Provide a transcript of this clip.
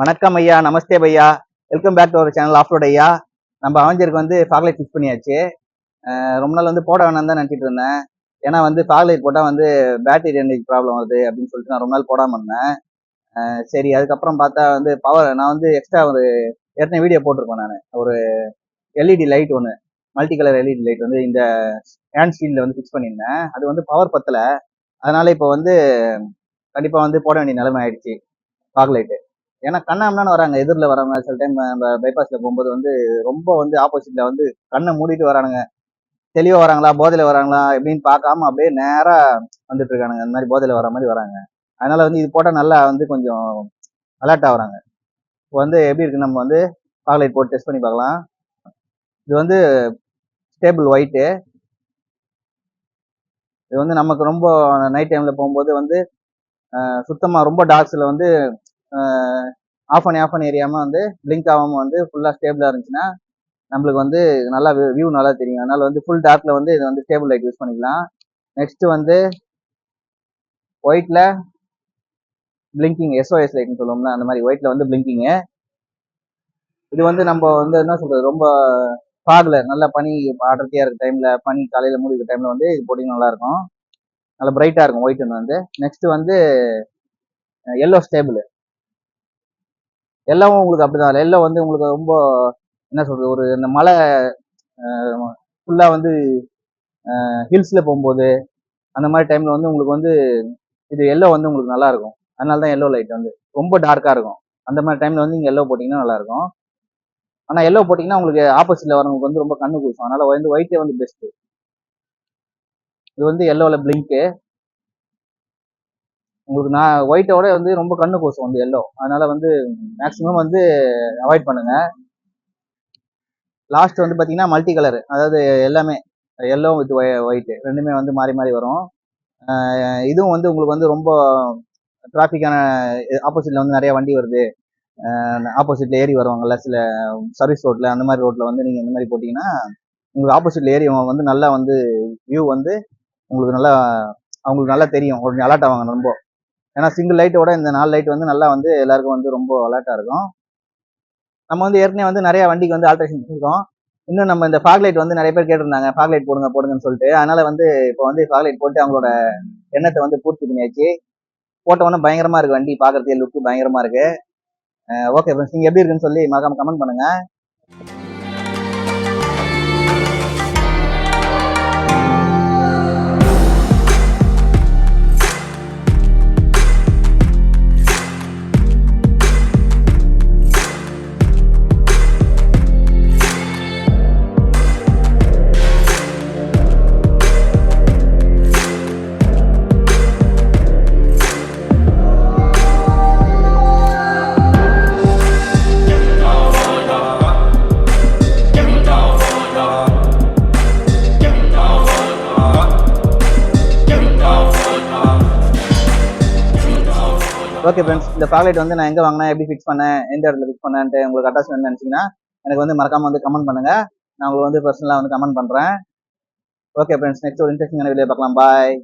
வணக்கம் ஐயா, நமஸ்தே பையா. Welcome back to our channel offroad ஐயா. நம்ம அவஞ்சருக்கு வந்து ஃபாக்லைட் ஃபிக்ஸ் பண்ணியாச்சு. ரொம்ப நாள் வந்து போட வேணாம் தான் நினச்சிட்டு இருந்தேன். ஏன்னா வந்து ஃபாக்லைட் போட்டால் வந்து பேட்டரி எனர்ஜி ப்ராப்ளம் வருது அப்படின்னு சொல்லிட்டு நான் ரொம்ப நாள் போடாமல் இருந்தேன். சரி, அதுக்கப்புறம் பார்த்தா வந்து பவர் நான் வந்து எக்ஸ்ட்ரா ஒரு ஏற்கனவே வீடியோ போட்டிருப்பேன். நான் ஒரு எல்இடி லைட் ஒன்று, மல்டி கலர் எல்இடி லைட் வந்து இந்த ஹேண்ட் ஸ்டீலில் வந்து ஃபிக்ஸ் பண்ணியிருந்தேன். அது வந்து பவர் பத்தலை. அதனால இப்போ வந்து கண்டிப்பாக வந்து போட வேண்டிய நிலைமை ஆயிடுச்சு ஃபாக்லைட்டு. ஏன்னா கண்ணாமண்ணான்னு வராங்க, எதிரில் வரவங்க. சில டைம் நம்ம பைபாஸ்ல போகும்போது வந்து ரொம்ப வந்து ஆப்போசிட்ல வந்து கண்ணை மூடிட்டு வரானுங்க. தெளிவா வராங்களா, போதையில வராங்களா எப்படின்னு பார்க்காம அப்படியே நேரா வந்துட்டு இருக்கானுங்க. இந்த மாதிரி போதையில வர மாதிரி வராங்க. அதனால வந்து இது போட்டால் நல்லா வந்து கொஞ்சம் அலர்ட் ஆகுறாங்க. இப்போ வந்து எப்படி இருக்கு, நம்ம வந்து ஃபாக்லைட் போட்டு டெஸ்ட் பண்ணி பார்க்கலாம். இது வந்து ஸ்டேபிள் ஒயிட்டு. இது வந்து நமக்கு ரொம்ப நைட் டைம்ல போகும்போது வந்து சுத்தமா ரொம்ப டார்க்ஸ்ல வந்து ஆஃப் பண்ணி எரியாம வந்து பிளிங்க் ஆகாம வந்து ஃபுல்லா ஸ்டேபிளா இருந்துச்சுன்னா நம்மளுக்கு வந்து நல்லா வியூ நல்லா தெரியும். அதனால வந்து ஃபுல் டார்க்ல வந்து இது வந்து ஸ்டேபிள் லைட் யூஸ் பண்ணிக்கலாம். நெக்ஸ்ட் வந்து ஒயிட்ல பிளிங்கிங், எஸ்ஓஎஸ் லைட்னு சொல்லுவோம்னா அந்த மாதிரி ஒயிட்ல வந்து பிளிங்கிங். இது வந்து நம்ம வந்து என்ன சொல்றது, ரொம்ப ஃபாக்ல நல்லா பனி அடர்த்தியா இருக்க டைம்ல, பனி காலையில மூடி இருக்க டைம்ல வந்து இது போட்டிங்கன்னா நல்லா இருக்கும். நல்லா பிரைட்டா இருக்கும் ஒயிட் வந்து. நெக்ஸ்ட் வந்து எல்லோ ஸ்டேபிள். எல்லோவும் உங்களுக்கு அப்படிதான். எல்லோ வந்து உங்களுக்கு ரொம்ப என்ன சொல்றது, ஒரு இந்த மலை ஃபுல்லா வந்து ஹில்ஸ்ல போகும்போது அந்த மாதிரி டைம்ல வந்து உங்களுக்கு வந்து இது எல்லோ வந்து உங்களுக்கு நல்லா இருக்கும். அதனால தான் எல்லோ லைட் வந்து ரொம்ப டார்க்கா இருக்கும். அந்த மாதிரி டைம்ல வந்து நீங்க எல்லோ போட்டீங்கன்னா நல்லா இருக்கும். ஆனா எல்லோ போட்டீங்கன்னா உங்களுக்கு ஆப்போசிட்ல வரவங்களுக்கு வந்து ரொம்ப கண்ணு கூசும். அதனால வந்து ஒயிட்டே வந்து பெஸ்ட். இது வந்து எல்லோல பிளிங்க். உங்களுக்கு நான் ஒயிட்டோட வந்து ரொம்ப கண்ணு கூசும் வந்து எல்லோ. அதனால வந்து மேக்சிமம் வந்து அவாய்ட் பண்ணுங்க. லாஸ்ட் வந்து பாத்தீங்கன்னா மல்டி கலர், அதாவது எல்லாமே எல்லோ வித் ஒயிட் ரெண்டுமே வந்து மாறி மாறி வரும். இதுவும் வந்து உங்களுக்கு வந்து ரொம்ப டிராஃபிக்கான ஆப்போசிட்ல வந்து நிறைய வண்டி வருது, ஆப்போசிட்ல ஏறி வருவாங்கல்ல சில சர்வீஸ் ரோட்ல, அந்த மாதிரி ரோட்ல வந்து நீங்க இந்த மாதிரி போட்டீங்கன்னா உங்களுக்கு ஆப்போசிட்ல ஏறி வந்து நல்லா வந்து வியூ வந்து உங்களுக்கு நல்லா அவங்களுக்கு நல்லா தெரியும், ஒரு அலர்ட் ஆவாங்க ரொம்ப. ஏன்னா சிங்கிள் லைட்டோட இந்த 4 லைட் வந்து நல்லா வந்து எல்லாருக்கும் வந்து ரொம்ப அலர்ட்டா இருக்கும். நம்ம வந்து ஏற்கனவே வந்து நிறைய வண்டிக்கு வந்து ஆல்ட்ரேஷன் பண்ணிருக்கோம். இன்னும் நம்ம இந்த ஃபாக் லைட் வந்து நிறைய பேர் கேட்டிருந்தாங்க, ஃபாக் லைட் போடுங்கன்னு சொல்லிட்டு. அதனால வந்து இப்போ வந்து ஃபாக் லைட் போட்டு அவங்களோட எண்ணத்தை வந்து பூர்த்தி பண்ணியாச்சு. போட்ட உடனே பயங்கரமா இருக்கு, வண்டி பாக்குறதுக்கு லுக்கு பயங்கரமா இருக்கு. ஓகே ஃப்ரெண்ட்ஸ், நீங்க எப்படி இருக்குன்னு சொல்லி மறக்காம கமெண்ட் பண்ணுங்க. ஓகே ஃப்ரெண்ட்ஸ், இந்த ஃபாக்லைட் வந்து நான் எங்கே வாங்கினேன், எப்படி ஃபிக்ஸ் பண்ணேன், எந்த இடத்துல ஃபிக்ஸ் பண்ணேன்ட்டு உங்களுக்கு அட்டாச்மெண்ட் நினச்சிங்கன்னா எனக்கு வந்து மறக்காம வந்து கமெண்ட் பண்ணுங்க. நான் உங்களுக்கு வந்து பர்சனலாக வந்து கமெண்ட் பண்ணுறேன். ஓகே ஃப்ரெண்ட்ஸ், நெக்ஸ்ட் ஒரு இன்ட்ரெஸ்டிங்கான வீடியோ பார்க்கலாம். பாய்.